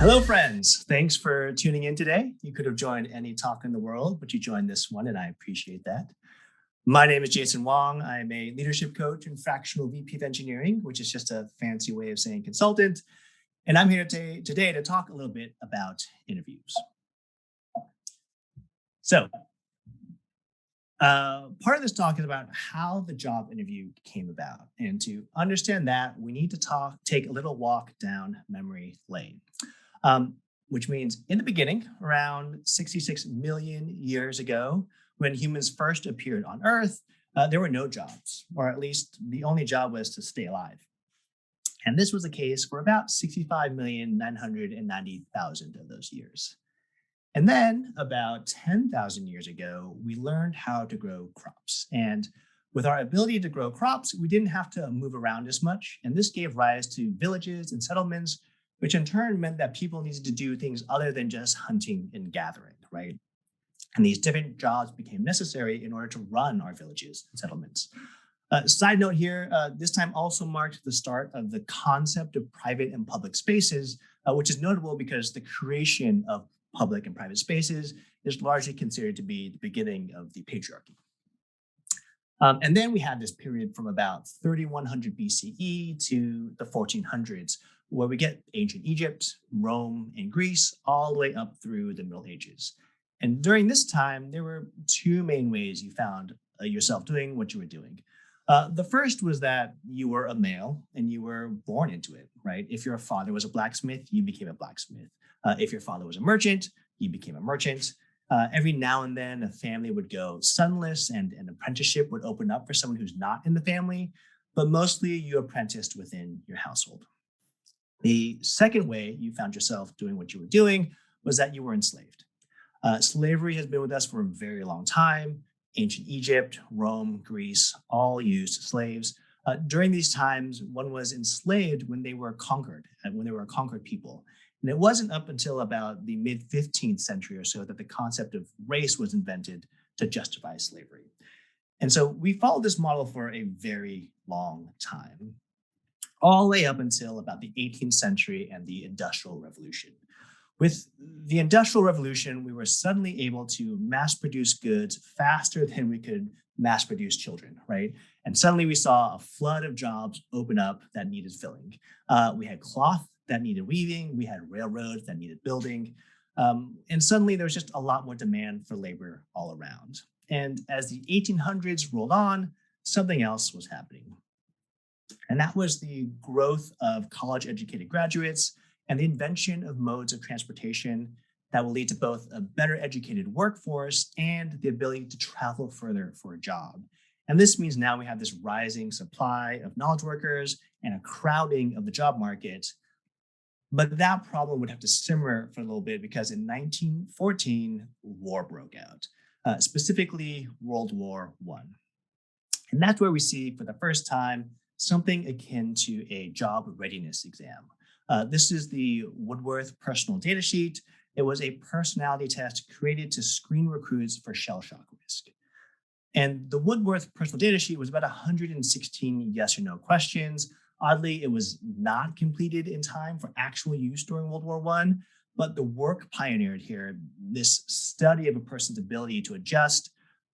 Hello, friends. Thanks for tuning in today. You could have joined any talk in the world, but you joined this one, and I appreciate that. My name is Jason Wong. I'm a leadership coach and fractional VP of engineering, which is just a fancy way of saying consultant. And I'm here today to talk a little bit about interviews. So, part of this talk is about how the job interview came about. And to understand that, we need to take a little walk down memory lane. Which means in the beginning, around 66 million years ago, when humans first appeared on Earth, there were no jobs, or at least the only job was to stay alive. And this was the case for about 65,990,000 of those years. And then about 10,000 years ago, we learned how to grow crops. And with our ability to grow crops, we didn't have to move around as much. And this gave rise to villages and settlements, which in turn meant that people needed to do things other than just hunting and gathering, right? And these different jobs became necessary in order to run our villages and settlements. Side note here, this time also marked the start of the concept of private and public spaces, which is notable because the creation of public and private spaces is largely considered to be the beginning of the patriarchy. And then we had this period from about 3100 BCE to the 1400s, where we get ancient Egypt, Rome, and Greece, all the way up through the Middle Ages. And during this time, there were two main ways you found yourself doing what you were doing. The first was that you were a male and you were born into it, right? If your father was a blacksmith, you became a blacksmith. If your father was a merchant, you became a merchant. Every now and then, a family would go sonless and an apprenticeship would open up for someone who's not in the family, but mostly you apprenticed within your household. The second way you found yourself doing what you were doing was that you were enslaved. Slavery has been with us for a very long time. Ancient Egypt, Rome, Greece, all used slaves. During these times, one was enslaved when they were conquered, when they were a conquered people. And it wasn't up until about the mid 15th century or so that the concept of race was invented to justify slavery. And so we followed this model for a very long time, all the way up until about the 18th century and the Industrial Revolution. With the Industrial Revolution, we were suddenly able to mass produce goods faster than we could mass produce children, right? And suddenly we saw a flood of jobs open up that needed filling. We had cloth that needed weaving, we had railroads that needed building, and suddenly there was just a lot more demand for labor all around. And as the 1800s rolled on, something else was happening. And that was the growth of college-educated graduates and the invention of modes of transportation that will lead to both a better educated workforce and the ability to travel further for a job. And this means now we have this rising supply of knowledge workers and a crowding of the job market. But that problem would have to simmer for a little bit because in 1914, war broke out, specifically World War I. And that's where we see for the first time something akin to a job readiness exam. This is the Woodworth Personal Data Sheet. It was a personality test created to screen recruits for shell shock risk. And the Woodworth Personal Data Sheet was about 116 yes or no questions. Oddly, it was not completed in time for actual use during World War I, but the work pioneered here, this study of a person's ability to adjust,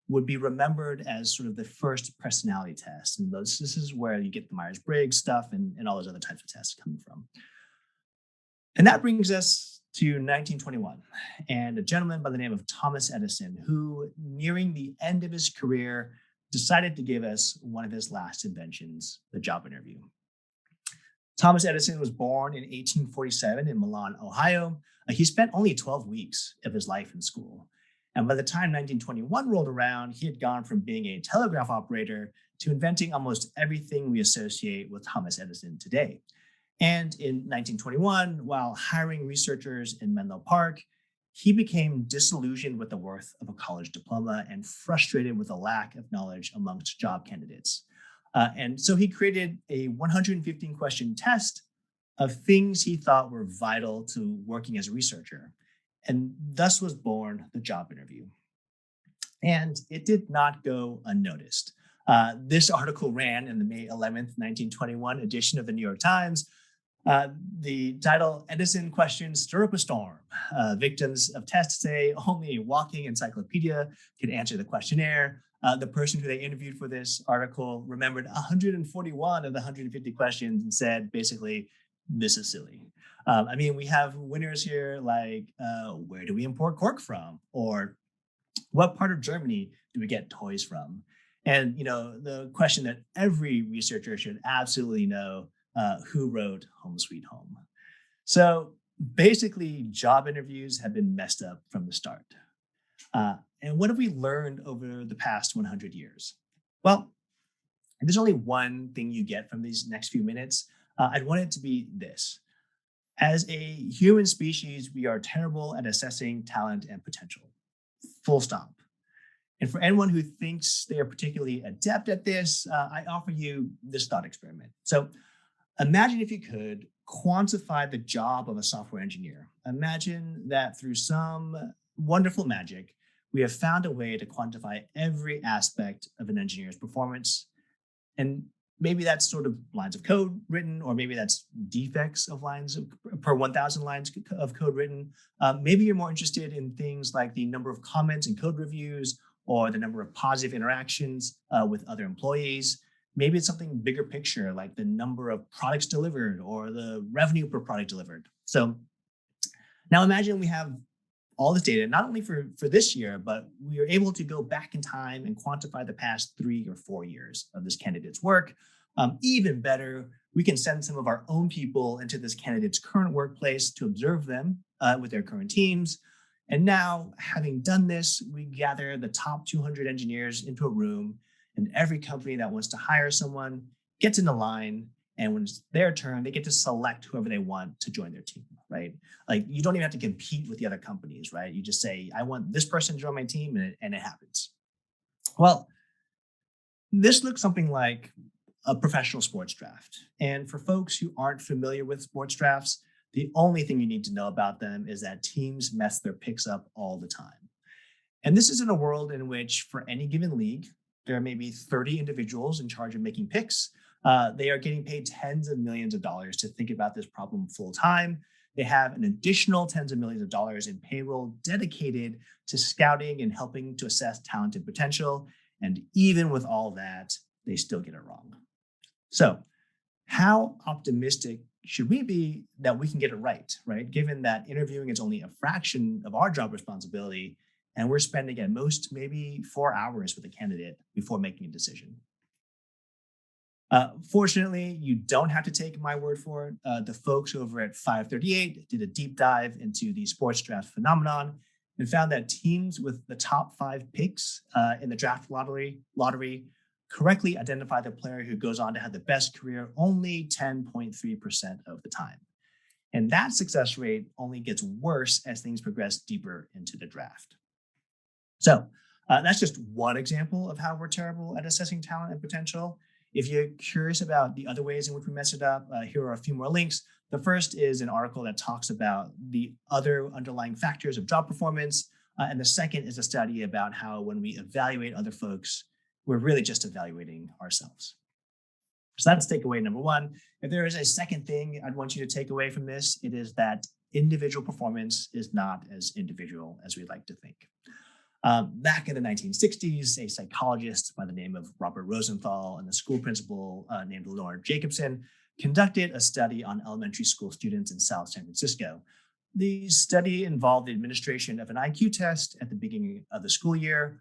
would be remembered as sort of the first personality test. And this is where you get the Myers-Briggs stuff and all those other types of tests coming from. And that brings us to 1921 and a gentleman by the name of Thomas Edison, who, nearing the end of his career, decided to give us one of his last inventions, the job interview. Thomas Edison was born in 1847 in Milan, Ohio. He spent only 12 weeks of his life in school. And by the time 1921 rolled around, he had gone from being a telegraph operator to inventing almost everything we associate with Thomas Edison today. And in 1921, while hiring researchers in Menlo Park, he became disillusioned with the worth of a college diploma and frustrated with the lack of knowledge amongst job candidates. And so he created a 115 question test of things he thought were vital to working as a researcher. And thus was born the job interview. And it did not go unnoticed. This article ran in the May 11th, 1921 edition of the New York Times. Uh, the title Edison Questions Stir Up a Storm. Victims of tests say only a walking encyclopedia could answer the questionnaire. The person who they interviewed for this article remembered 141 of the 150 questions and said, basically, this is silly. I mean, we have winners here like where do we import cork from? Or what part of Germany do we get toys from? And the question that every researcher should absolutely know: who wrote Home Sweet Home? So basically, job interviews have been messed up from the start. And what have we learned over the past 100 years? Well, there's only one thing you get from these next few minutes. I'd want it to be this: as a human species, we are terrible at assessing talent and potential. Full stop. And for anyone who thinks they are particularly adept at this, I offer you this thought experiment. So imagine, if you could, quantify the job of a software engineer. Imagine that through some wonderful magic, we have found a way to quantify every aspect of an engineer's performance. And maybe that's sort of lines of code written, or maybe that's defects of lines per 1,000 lines of code written. Maybe you're more interested in things like the number of comments and code reviews, or the number of positive interactions with other employees. Maybe it's something bigger picture, like the number of products delivered or the revenue per product delivered. So now imagine we have all this data, not only for this year, but we are able to go back in time and quantify the past 3 or 4 years of this candidate's work. Even better, we can send some of our own people into this candidate's current workplace to observe them with their current teams. And now, having done this, we gather the top 200 engineers into a room, and every company that wants to hire someone gets in the line. And when it's their turn, they get to select whoever they want to join their team, right? Like, you don't even have to compete with the other companies, right? You just say, I want this person to join my team, and it happens. Well, this looks something like a professional sports draft. And for folks who aren't familiar with sports drafts, the only thing you need to know about them is that teams mess their picks up all the time. And this is in a world in which, for any given league, there are maybe 30 individuals in charge of making picks. They are getting paid tens of millions of dollars to think about this problem full time. They have an additional tens of millions of dollars in payroll dedicated to scouting and helping to assess talent and potential. And even with all that, they still get it wrong. So, how optimistic should we be that we can get it right, right? Given that interviewing is only a fraction of our job responsibility, and we're spending at most maybe 4 hours with a candidate before making a decision. Fortunately, you don't have to take my word for it. The folks over at 538 did a deep dive into the sports draft phenomenon and found that teams with the top 5 picks in the draft lottery correctly identify the player who goes on to have the best career only 10.3% of the time. And that success rate only gets worse as things progress deeper into the draft. So that's just one example of how we're terrible at assessing talent and potential. If you're curious about the other ways in which we mess it up, here are a few more links. The first is an article that talks about the other underlying factors of job performance. And the second is a study about how when we evaluate other folks, we're really just evaluating ourselves. So that's takeaway number one. If there is a second thing I'd want you to take away from this, it is that individual performance is not as individual as we'd like to think. Back in the 1960s, a psychologist by the name of Robert Rosenthal and a school principal named Lauren Jacobson conducted a study on elementary school students in South San Francisco. The study involved the administration of an IQ test at the beginning of the school year.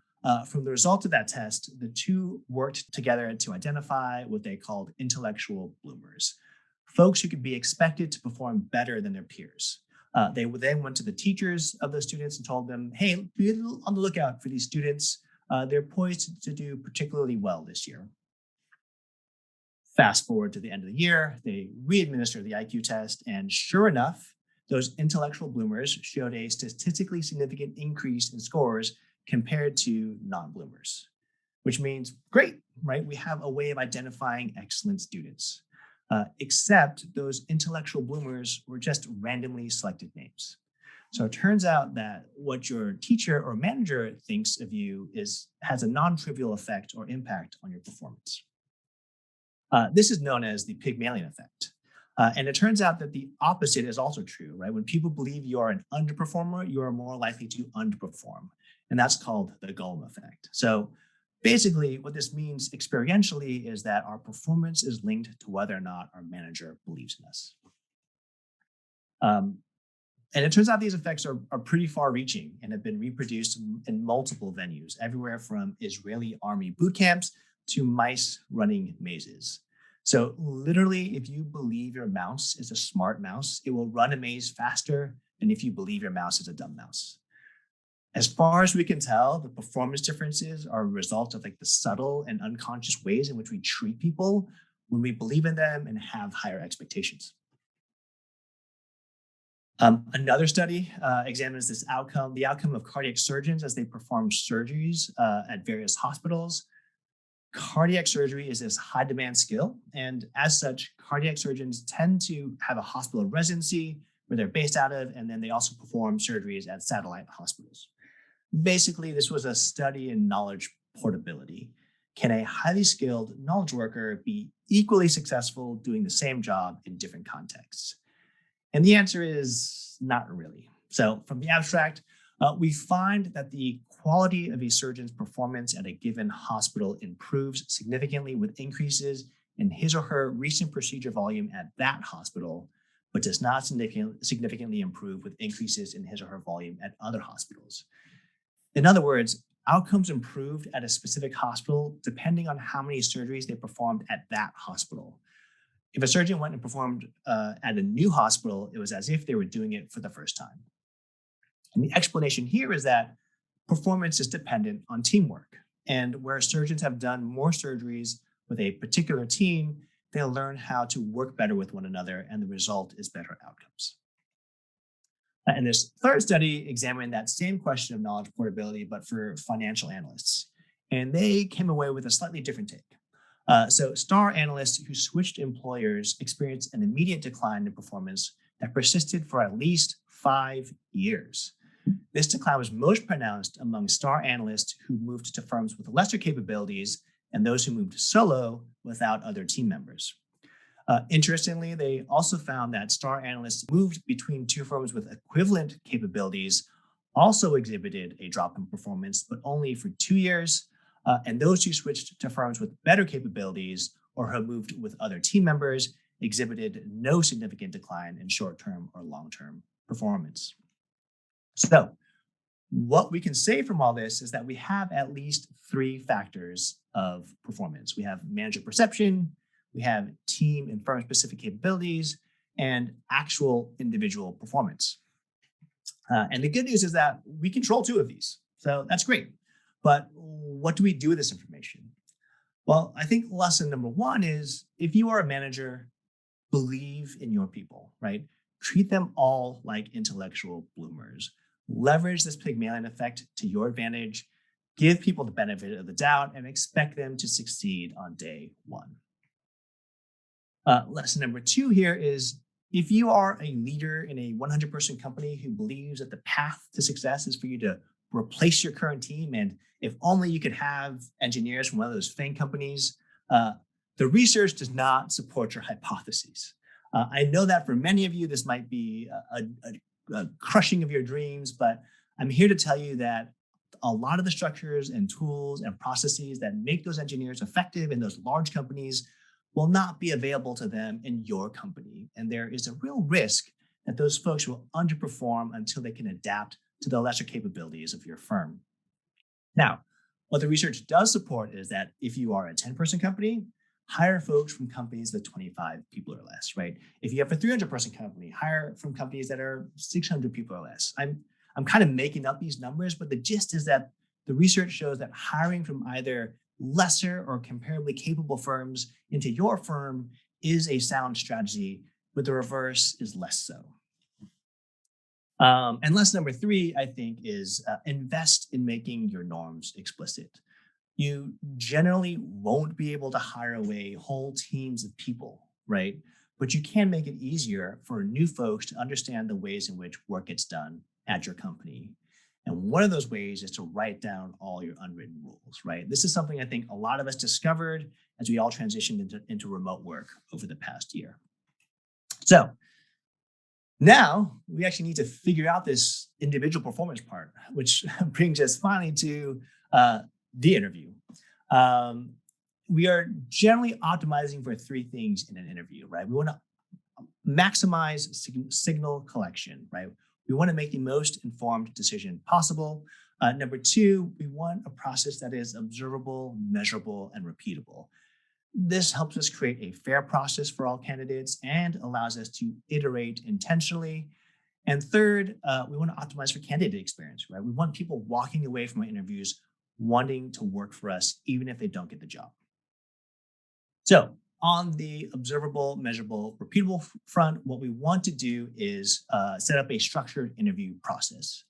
From the result of that test, the two worked together to identify what they called intellectual bloomers, folks who could be expected to perform better than their peers. They then went to the teachers of those students and told them, hey, be on the lookout for these students. They're poised to do particularly well this year. Fast forward to the end of the year, they re-administer the IQ test, and sure enough, those intellectual bloomers showed a statistically significant increase in scores compared to non-bloomers, which means great, right? We have a way of identifying excellent students. Except those intellectual bloomers were just randomly selected names. So it turns out that what your teacher or manager thinks of you has a non-trivial effect or impact on your performance. This is known as the Pygmalion effect. And it turns out that the opposite is also true, right? When people believe you are an underperformer, you are more likely to underperform. And that's called the Golem effect. So basically, what this means experientially is that our performance is linked to whether or not our manager believes in us. Um, and it turns out these effects are pretty far reaching and have been reproduced in multiple venues, everywhere from Israeli army boot camps to mice running mazes. So, literally, if you believe your mouse is a smart mouse, it will run a maze faster than if you believe your mouse is a dumb mouse. As far as we can tell, the performance differences are a result of like the subtle and unconscious ways in which we treat people when we believe in them and have higher expectations. Another study examines this outcome, the outcome of cardiac surgeons as they perform surgeries at various hospitals. Cardiac surgery is this high demand skill. And as such, cardiac surgeons tend to have a hospital residency where they're based out of, and then they also perform surgeries at satellite hospitals. Basically, this was a study in knowledge portability. Can a highly skilled knowledge worker be equally successful doing the same job in different contexts? And the answer is not really. So, from the abstract, we find that the quality of a surgeon's performance at a given hospital improves significantly with increases in his or her recent procedure volume at that hospital, but does not significantly improve with increases in his or her volume at other hospitals. In other words, outcomes improved at a specific hospital depending on how many surgeries they performed at that hospital. If a surgeon went and performed at a new hospital, it was as if they were doing it for the first time. And the explanation here is that performance is dependent on teamwork. And where surgeons have done more surgeries with a particular team, they'll learn how to work better with one another, and the result is better outcomes. And this third study examined that same question of knowledge portability, but for financial analysts. And they came away with a slightly different take. So, star analysts who switched employers experienced an immediate decline in performance that persisted for at least 5 years. This decline was most pronounced among star analysts who moved to firms with lesser capabilities and those who moved solo without other team members. Interestingly, they also found that star analysts moved between two firms with equivalent capabilities also exhibited a drop in performance, but only for 2 years. And those who switched to firms with better capabilities or who moved with other team members exhibited no significant decline in short-term or long-term performance. So, what we can say from all this is that we have at least 3 factors of performance. We have manager perception, we have team and firm specific capabilities, and actual individual performance. And the good news is that we control 2 of these. So that's great. But what do we do with this information? Well, I think lesson number 1 is if you are a manager, believe in your people, right? Treat them all like intellectual bloomers. Leverage this Pygmalion effect to your advantage. Give people the benefit of the doubt and expect them to succeed on day 1. Lesson number 2 here is if you are a leader in a 100-person company who believes that the path to success is for you to replace your current team, and if only you could have engineers from one of those FANG companies, the research does not support your hypotheses. I know that for many of you, this might be a crushing of your dreams, but I'm here to tell you that a lot of the structures and tools and processes that make those engineers effective in those large companies will not be available to them in your company. And there is a real risk that those folks will underperform until they can adapt to the lesser capabilities of your firm. Now, what the research does support is that if you are a 10-person company, hire folks from companies with 25 people or less, right? If you have a 300-person company, hire from companies that are 600 people or less. I'm kind of making up these numbers, but the gist is that the research shows that hiring from either lesser or comparably capable firms into your firm is a sound strategy, but the reverse is less so. And lesson number 3, I think, is invest in making your norms explicit. You generally won't be able to hire away whole teams of people, right? But you can make it easier for new folks to understand the ways in which work gets done at your company. And one of those ways is to write down all your unwritten rules, right? This is something I think a lot of us discovered as we all transitioned into remote work over the past year. So now we actually need to figure out this individual performance part, which brings us finally to the interview. Um, we are generally optimizing for three things in an interview, right? We want to maximize signal collection, right? We want to make the most informed decision possible. Number two, we want a process that is observable, measurable, and repeatable. This helps us create a fair process for all candidates and allows us to iterate intentionally. And third, we want to optimize for candidate experience, right? We want people walking away from our interviews wanting to work for us, even if they don't get the job. So, on the observable, measurable, repeatable front, what we want to do is set up a structured interview process.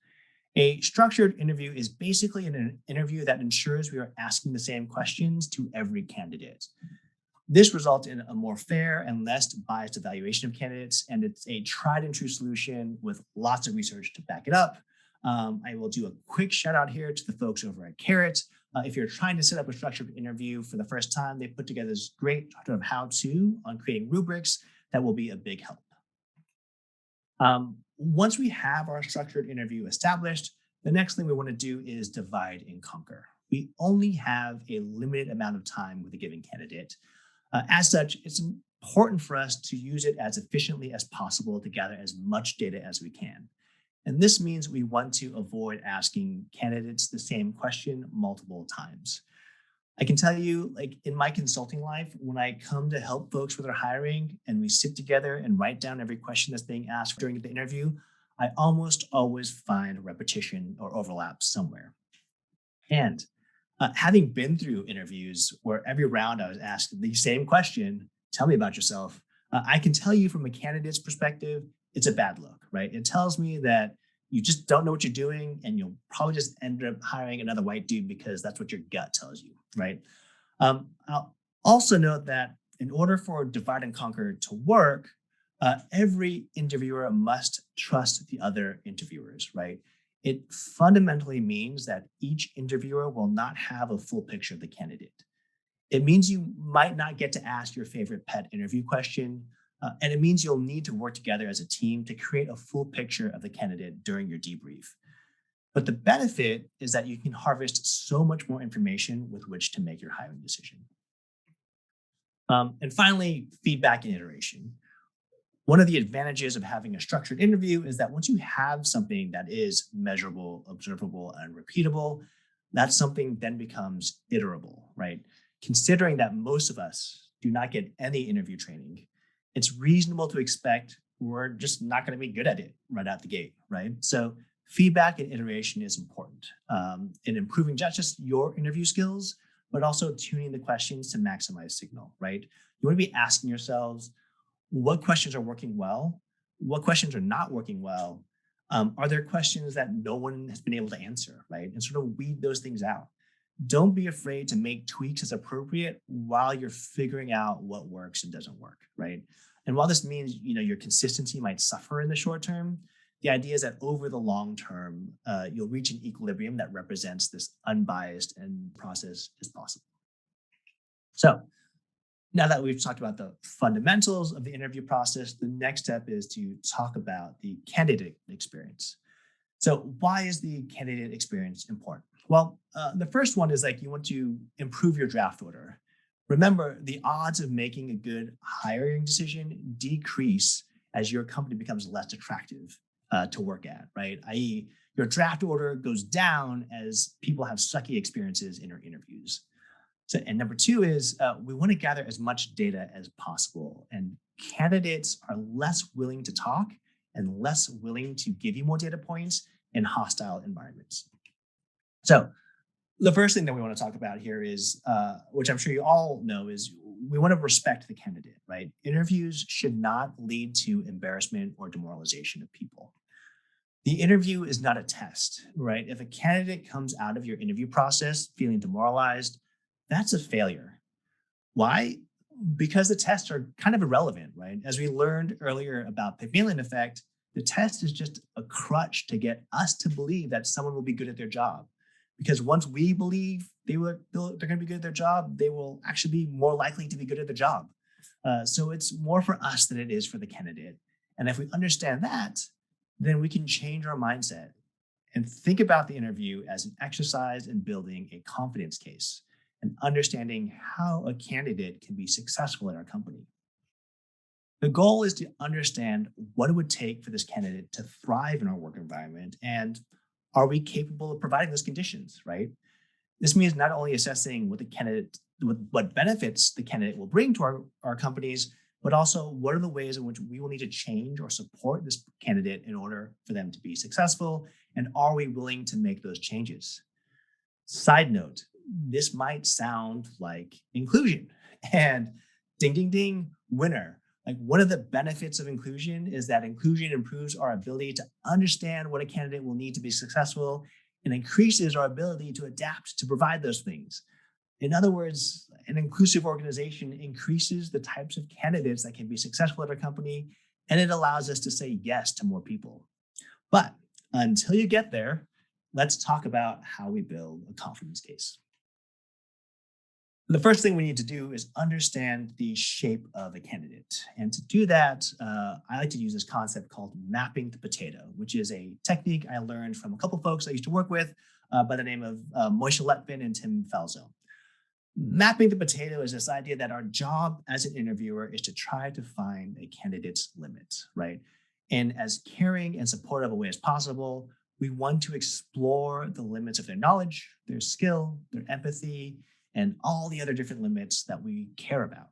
A structured interview is basically an interview that ensures we are asking the same questions to every candidate. This results in a more fair and less biased evaluation of candidates, and it's a tried and true solution with lots of research to back it up. I will do a quick shout out here to the folks over at Carrot. If you're trying to set up a structured interview for the first time, they put together this great sort of how-to on creating rubrics that will be a big help. Once we have our structured interview established, the next thing we want to do is divide and conquer. We only have a limited amount of time with a given candidate. As such, it's important for us to use it as efficiently as possible to gather as much data as we can. And this means we want to avoid asking candidates the same question multiple times. I can tell you, like in my consulting life, when I come to help folks with their hiring and we sit together and write down every question that's being asked during the interview, I almost always find repetition or overlap somewhere. And having been through interviews where every round I was asked the same question, tell me about yourself, I can tell you from a candidate's perspective, it's a bad look, right? It tells me that you just don't know what you're doing and you'll probably just end up hiring another white dude because that's what your gut tells you, right? I'll also note that in order for divide and conquer to work, every interviewer must trust the other interviewers, right? It fundamentally means that each interviewer will not have a full picture of the candidate. It means you might not get to ask your favorite pet interview question, and it means you'll need to work together as a team to create a full picture of the candidate during your debrief. But the benefit is that you can harvest so much more information with which to make your hiring decision. And finally, feedback and iteration. One of the advantages of having a structured interview is that once you have something that is measurable, observable, and repeatable, that something then becomes iterable, right? Considering that most of us do not get any interview training, it's reasonable to expect we're just not going to be good at it right out the gate, right? So feedback and iteration is important in improving not just your interview skills, but also tuning the questions to maximize signal, right? You want to be asking yourselves, what questions are working well? What questions are not working well? Are there questions that no one has been able to answer, right? And sort of weed those things out. Don't be afraid to make tweaks as appropriate while you're figuring out what works and doesn't work, right? And while this means your consistency might suffer in the short term, the idea is that over the long term, you'll reach an equilibrium that represents this unbiased and process is possible. So now that we've talked about the fundamentals of the interview process, the next step is to talk about the candidate experience. So why is the candidate experience important? Well, the first one is like you want to improve your draft order. Remember, the odds of making a good hiring decision decrease as your company becomes less attractive to work at, right? I.e., your draft order goes down as people have sucky experiences in your interviews. So, and number two is we want to gather as much data as possible. And candidates are less willing to talk and less willing to give you more data points in hostile environments. So the first thing that we want to talk about here is, which I'm sure you all know, is we want to respect the candidate, right? Interviews should not lead to embarrassment or demoralization of people. The interview is not a test, right? If a candidate comes out of your interview process feeling demoralized, that's a failure. Why? Because the tests are kind of irrelevant, right? As we learned earlier about Pygmalion effect, the test is just a crutch to get us to believe that someone will be good at their job. Because once we believe they're going to be good at their job, they will actually be more likely to be good at the job. So it's more for us than it is for the candidate. And if we understand that, then we can change our mindset and think about the interview as an exercise in building a confidence case and understanding how a candidate can be successful in our company. The goal is to understand what it would take for this candidate to thrive in our work environment and are we capable of providing those conditions, right? This means not only assessing what benefits the candidate will bring to our companies, but also what are the ways in which we will need to change or support this candidate in order for them to be successful, and are we willing to make those changes? Side note, this might sound like inclusion. And ding, ding, ding, winner. Like one of the benefits of inclusion is that inclusion improves our ability to understand what a candidate will need to be successful and increases our ability to adapt to provide those things. In other words, an inclusive organization increases the types of candidates that can be successful at our company, and it allows us to say yes to more people. But until you get there, let's talk about how we build a confidence case. The first thing we need to do is understand the shape of a candidate. And to do that, I like to use this concept called mapping the potato, which is a technique I learned from a couple folks I used to work with by the name of Moshe Letvin and Tim Falzo. Mapping the potato is this idea that our job as an interviewer is to try to find a candidate's limits, right? In as caring and supportive a way as possible, we want to explore the limits of their knowledge, their skill, their empathy, and all the other different limits that we care about,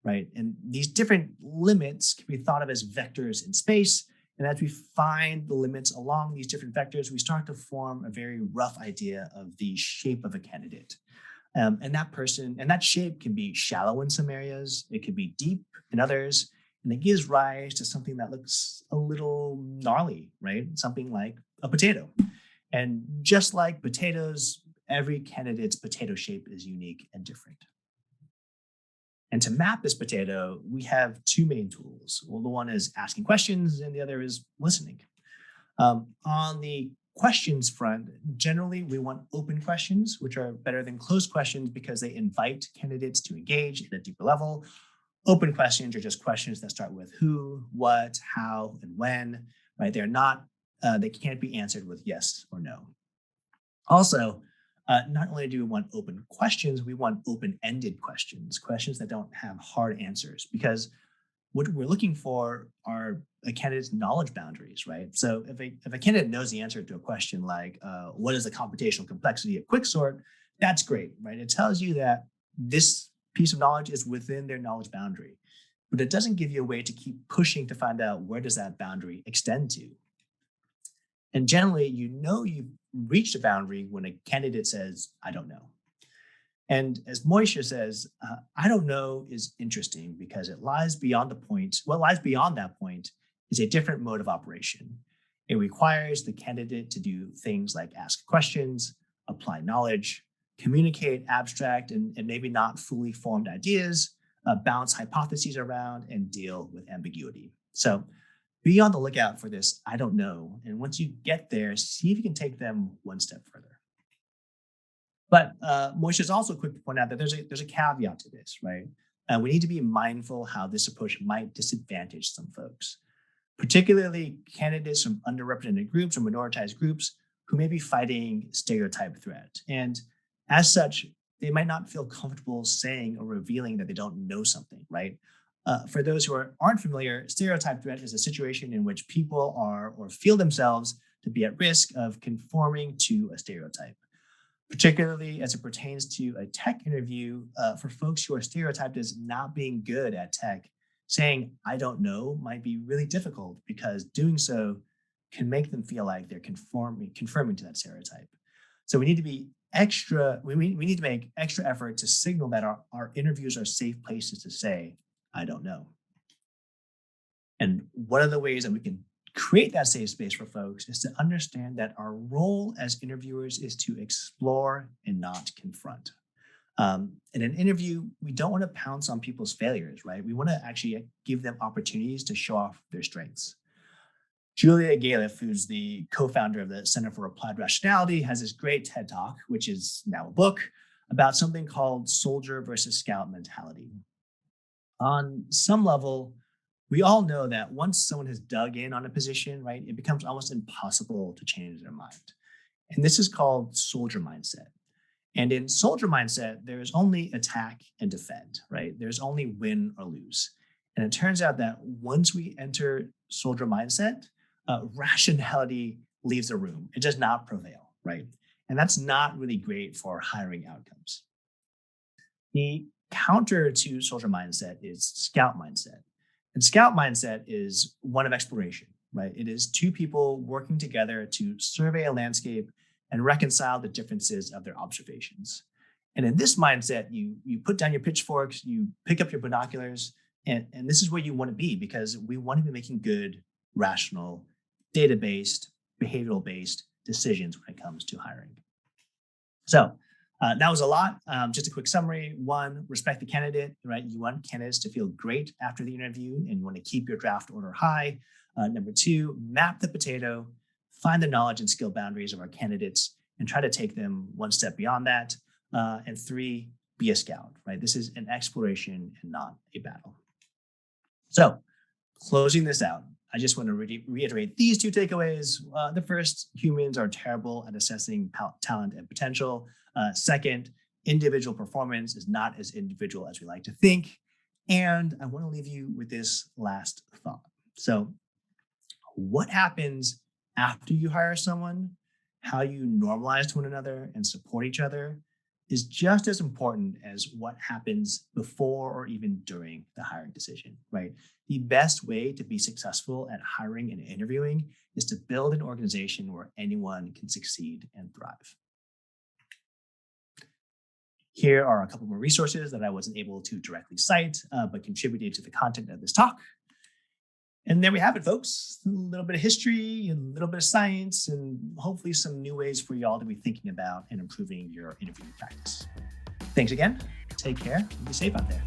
right? And these different limits can be thought of as vectors in space. And as we find the limits along these different vectors, we start to form a very rough idea of the shape of a candidate. And that shape can be shallow in some areas, it could be deep in others, and it gives rise to something that looks a little gnarly, right? Something like a potato. And just like potatoes, every candidate's potato shape is unique and different. And to map this potato, we have two main tools. Well, the one is asking questions, and the other is listening. On the questions front, generally we want open questions, which are better than closed questions because they invite candidates to engage at a deeper level. Open questions are just questions that start with who, what, how, and when, right? They can't be answered with yes or no. Also, not only do we want open questions, we want open-ended questions, questions that don't have hard answers, because what we're looking for are a candidate's knowledge boundaries, right? So if a candidate knows the answer to a question like, what is the computational complexity of quicksort, that's great, right? It tells you that this piece of knowledge is within their knowledge boundary, but it doesn't give you a way to keep pushing to find out where does that boundary extend to. And generally, you've reached a boundary when a candidate says, I don't know. And as Moishe says, I don't know is interesting because it lies beyond the point. What lies beyond that point is a different mode of operation. It requires the candidate to do things like ask questions, apply knowledge, communicate abstract and maybe not fully formed ideas, bounce hypotheses around, and deal with ambiguity. So be on the lookout for this I don't know. And once you get there, see if you can take them one step further. But Moshe is also quick to point out that there's a caveat to this, right? We need to be mindful how this approach might disadvantage some folks, particularly candidates from underrepresented groups or minoritized groups who may be fighting stereotype threat. And as such, they might not feel comfortable saying or revealing that they don't know something, right? For those who aren't familiar, stereotype threat is a situation in which people are or feel themselves to be at risk of conforming to a stereotype, particularly as it pertains to a tech interview. For folks who are stereotyped as not being good at tech, saying, I don't know, might be really difficult because doing so can make them feel like they're confirming to that stereotype. So we need to make extra effort to signal that our interviews are safe places to say, I don't know. And one of the ways that we can create that safe space for folks is to understand that our role as interviewers is to explore and not confront. In an interview, we don't want to pounce on people's failures, right? We want to actually give them opportunities to show off their strengths. Julia Galef, who's the co-founder of the Center for Applied Rationality, has this great TED Talk, which is now a book, about something called soldier versus scout mentality. On some level, we all know that once someone has dug in on a position, right, it becomes almost impossible to change their mind. And this is called soldier mindset. And in soldier mindset, there's only attack and defend, right? There's only win or lose. And it turns out that once we enter soldier mindset, rationality leaves the room. It does not prevail, right? And that's not really great for hiring outcomes. The counter to soldier mindset is scout mindset. And scout mindset is one of exploration, right? It is two people working together to survey a landscape and reconcile the differences of their observations. And in this mindset, you put down your pitchforks, you pick up your binoculars, and this is where you want to be because we want to be making good, rational, data based, behavioral based decisions when it comes to hiring. So that was a lot. Just a quick summary. One, respect the candidate, right? You want candidates to feel great after the interview and you want to keep your draft order high. Number two, map the potato, find the knowledge and skill boundaries of our candidates and try to take them one step beyond that. And three, be a scout, right? This is an exploration and not a battle. So closing this out, I just want to reiterate these two takeaways. The first, humans are terrible at assessing talent and potential. Second, individual performance is not as individual as we like to think. And I want to leave you with this last thought. So, what happens after you hire someone, how you normalize to one another and support each other is just as important as what happens before or even during the hiring decision, right? The best way to be successful at hiring and interviewing is to build an organization where anyone can succeed and thrive. Here are a couple more resources that I wasn't able to directly cite, but contributed to the content of this talk. And there we have it, folks. A little bit of history, a little bit of science, and hopefully some new ways for y'all to be thinking about and improving your interviewing practice. Thanks again. Take care and be safe out there.